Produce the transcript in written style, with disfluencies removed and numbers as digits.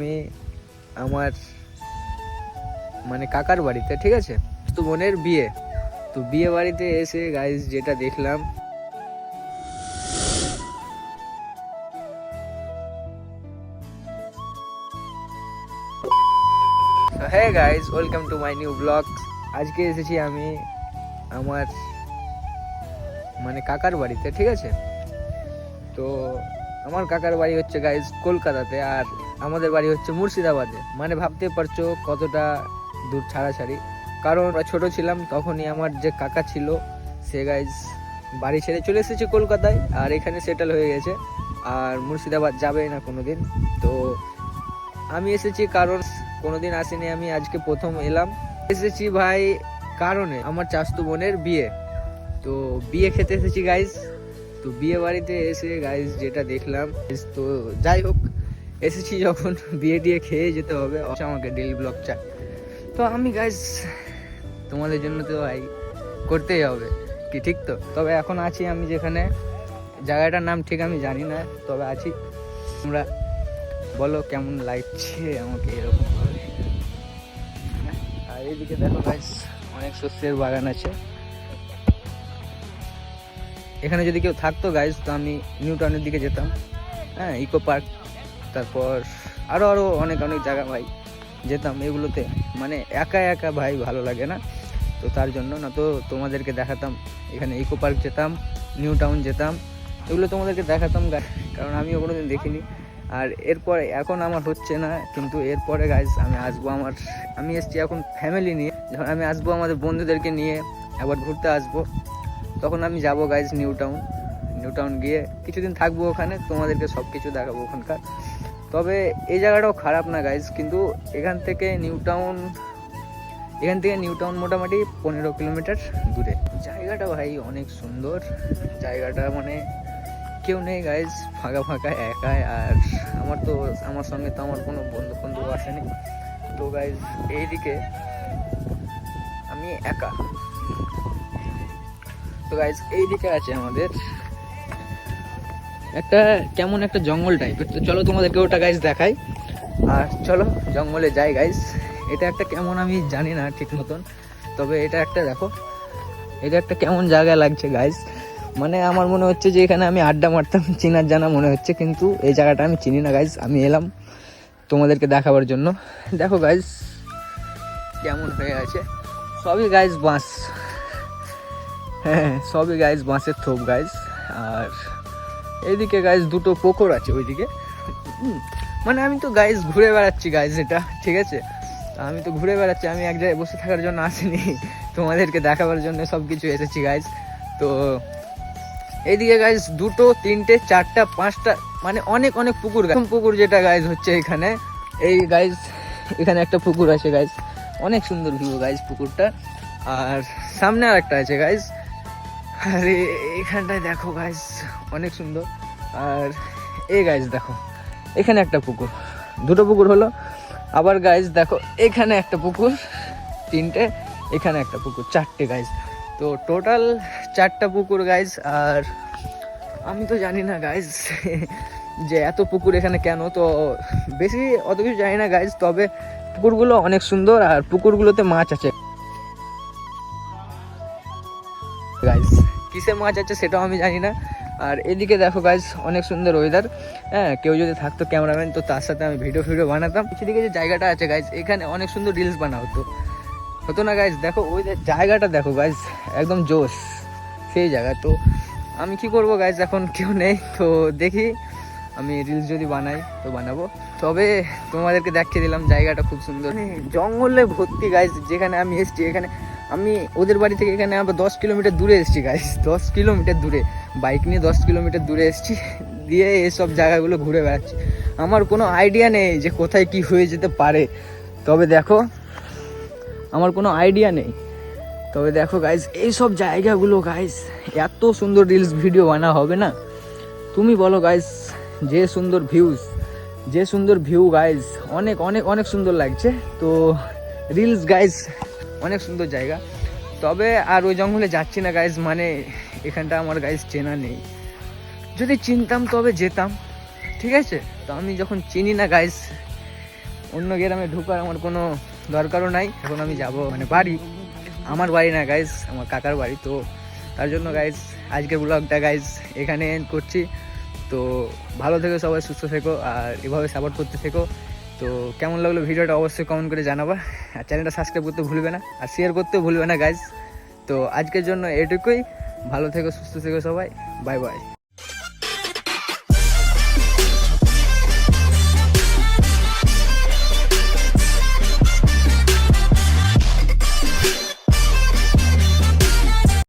আমি আমার মানে কাকার বাড়িতে, ঠিক আছে, তো বোনের বিয়ে, তো বিয়ে বাড়িতে এসে গাইস যেটা দেখলাম, হ্যাঁ guys, welcome to my new blog. আজকে এসেছি আমি আমার মানে কাকার বাড়িতে, ঠিক আছে। তো আমার কাকার বাড়ি হচ্ছে গাইস কলকাতাতে, আর আমাদের বাড়ি হচ্ছে মুর্শিদাবাদে। মানে ভাবতে পারছো কতটা দূর ছাড়াছাড়ি, কারণ ছোট ছিলাম তখনই আমার যে কাকা ছিল সে গাইস বাড়ি ছেড়ে চলে এসেছে কলকাতায়, আর এখানে সেটেল হয়ে গেছে, আর মুর্শিদাবাদ যাবে না কোনোদিন। তো আমি এসেছি কারণ কোনোদিন আসিনি, আমি আজকে প্রথম এলাম। এসেছি ভাই কারণে আমার চাচাতো বোনের বিয়ে, তো বিয়ে খেতে এসেছি গাইস। তো বিয়ে বাড়িতে এসে গাইস যেটা দেখলাম, তো যাই হোক, এসেছি যখন বিয়ে টিয়ে খেয়ে যেতে হবে, আমাকে ডেইলি ব্লগ চাই। তো আমি গাইস তোমাদের জন্য তো ভাই করতেই হবে, কি ঠিক তো। তবে এখন আছি আমি যেখানে, জায়গাটার নাম ঠিক আমি জানি না, তবে আছি। তোমরা বলো কেমন লাগছে আমাকে এরকম ভাবে। আর এইদিকে দেখো গাইস অনেক শস্যের বাগান আছে। এখানে যদি কেউ থাকতো গাইস তো আমি নিউ টাউনের দিকে যেতাম, হ্যাঁ, ইকো পার্ক, তারপর আরও অনেক জায়গা ভাই যেতাম। এগুলোতে মানে একা একা ভাই ভালো লাগে না, তো তার জন্য না তো তোমাদেরকে দেখাতাম। এখানে ইকো পার্ক যেতাম, নিউ টাউন যেতাম, এগুলো তোমাদেরকে দেখাতাম কারণ আমিও কোনোদিন দেখিনি। আর এরপরে এখন আমার হচ্ছে না, কিন্তু এরপরে গাইজ আমি আসবো, আমি এসছি এখন ফ্যামিলি নিয়ে। যখন আমি আসবো আমাদের বন্ধুদেরকে নিয়ে একবার ঘুরতে আসবো, তখন আমি যাবো গাইজ নিউ টাউন গিয়ে কিছুদিন থাকবো ওখানে, তোমাদেরকে সব কিছু দেখাবো ওখানকার। তবে এই জায়গাটাও খারাপ না গাইজ, কিন্তু এখান থেকে নিউ টাউন মোটামুটি 15 কিলোমিটার দূরে। জায়গাটা ভাই অনেক সুন্দর জায়গাটা, মানে কেউ নেই গাইজ, ফাঁকা একাই। আর আমার সঙ্গে তো আমার কোনো বন্ধু আসেনি, তো গাইজ এইদিকে আমি একা। তো গাইজ এইদিকে আছে আমাদের কেমন একটা জঙ্গল টাইপের, তো চলো তোমাদেরকে ওটা গাইজ দেখাই। আর চলো জঙ্গলে যাই গাইজ। এটা একটা কেমন আমি জানি না ঠিক মতন, তবে এটা একটা দেখো, এটা একটা কেমন জায়গা লাগছে গাইজ। মানে আমার মনে হচ্ছে যে এখানে আমি আড্ডা মারতাম, চিনার জানা মনে হচ্ছে, কিন্তু এই জায়গাটা আমি চিনি না গাইজ। আমি এলাম তোমাদেরকে দেখাবার জন্য। দেখো গাইজ কেমন হয়ে আছে, সবই গাইজ বাঁশ, হ্যাঁ সবই গাইজ বাঁশের থোপ গাইজ। আর এইদিকে গাইজ দুটো পুকুর আছে ওইদিকে। মানে আমি তো গাইজ ঘুরে বেড়াচ্ছি গাইজ, এটা ঠিক আছে, আমি তো ঘুরে বেড়াচ্ছি, আমি এক জায়গায় বসে থাকার জন্য আসিনি, তোমাদেরকে দেখাবার জন্য সব কিছু এসেছি গাইজ। তো এইদিকে গাইজ 2, 3, 4, 5টা মানে অনেক পুকুর যেটা গাইজ হচ্ছে এখানে, এই গাইজ এখানে একটা পুকুর আছে গাইজ, অনেক সুন্দর ভিউ গাইজ পুকুরটা। আর সামনে আর একটা আছে গাইজ, আর এখানটায় দেখো গাইজ অনেক সুন্দর। আর এই গাইজ দেখো এখানে একটা পুকুর, 2টো পুকুর হলো। আবার গাইজ দেখো এখানে একটা পুকুর, 3টে, এখানে একটা পুকুর, 4টে গাইজ। তো টোটাল 4টা পুকুর গাইজ। আর আমি তো জানি না গাইজ যে এত পুকুর এখানে কেন, তো বেশি অত কিছু জানি না গাইজ, তবে পুকুরগুলো অনেক সুন্দর, আর পুকুরগুলোতে মাছ আছে গাইজ। কিসে মাছ আছে সেটাও আমি জানি না। আর এদিকে দেখো গাইজ অনেক সুন্দর ওয়েদার, হ্যাঁ, কেউ যদি থাকতো ক্যামেরাম্যান তো তার সাথে আমি ভিডিও বানাতাম। সেদিকে যে জায়গাটা আছে গাইজ, এখানে অনেক সুন্দর রিলস বানা হতো না গাইজ। দেখো ওই জায়গাটা দেখো গাইজ, একদম জোশ সেই জায়গা। তো আমি কি করব গাইজ, এখন কেউ নেই, তো দেখি আমি রিলস যদি বানাই তো বানাবো। তবে তোমাদেরকে দেখিয়ে দিলাম জায়গাটা খুব সুন্দর, জঙ্গলে ভর্তি গাইজ। যেখানে আমি এসেছি, এখানে আমি ওদের বাড়ি থেকে এখানে আবার 10 কিলোমিটার দূরে এসেছি গাইজ, 10 কিলোমিটার দূরে, বাইক নিয়ে 10 কিলোমিটার দূরে এসেছি, দিয়ে এসব জায়গাগুলো ঘুরে বেড়াচ্ছি। আমার কোনো আইডিয়া নেই যে কোথায় কি হয়ে যেতে পারে, তবে দেখো আমার কোনো আইডিয়া নেই। তবে দেখো গাইজ এইসব জায়গাগুলো গাইজ, এত সুন্দর রিলস ভিডিও বানা হবে না, তুমি বলো গাইজ। যে সুন্দর ভিউ গাইজ, অনেক সুন্দর লাগছে। তো রিলস গাইজ অনেক সুন্দর জায়গা। তবে আর ওই জঙ্গলে যাচ্ছি না গাইজ, মানে এখানটা আমার গাইজ চেনা নেই, যদি চিনতাম তবে যেতাম, ঠিক আছে। তো আমি যখন চিনি না গাইজ, অন্য গ্রামে ঢোকার আমার কোনো দরকারও নাই। এখন আমি যাব মানে বাড়ি, আমার বাড়ি না গাইজ, আমার কাকার বাড়ি। তো তার জন্য গাইজ আজকের ব্লগটা গাইজ এখানে এন্ড করছি। তো ভালো থেকো সবাই, সুস্থ থেকো আর এভাবে সাপোর্ট করতে থেকো। তো কেমন লাগলো ভিডিওটা অবশ্যই কমেন্ট করে জানাবা, আর চ্যানেলটা সাবস্ক্রাইব করতে ভুলবে না, আর শেয়ার করতেও ভুলবে না গাইজ। তো আজকের জন্য এটুকুই, ভালো থেকো সুস্থ থেকো সবাই, বাই বাই।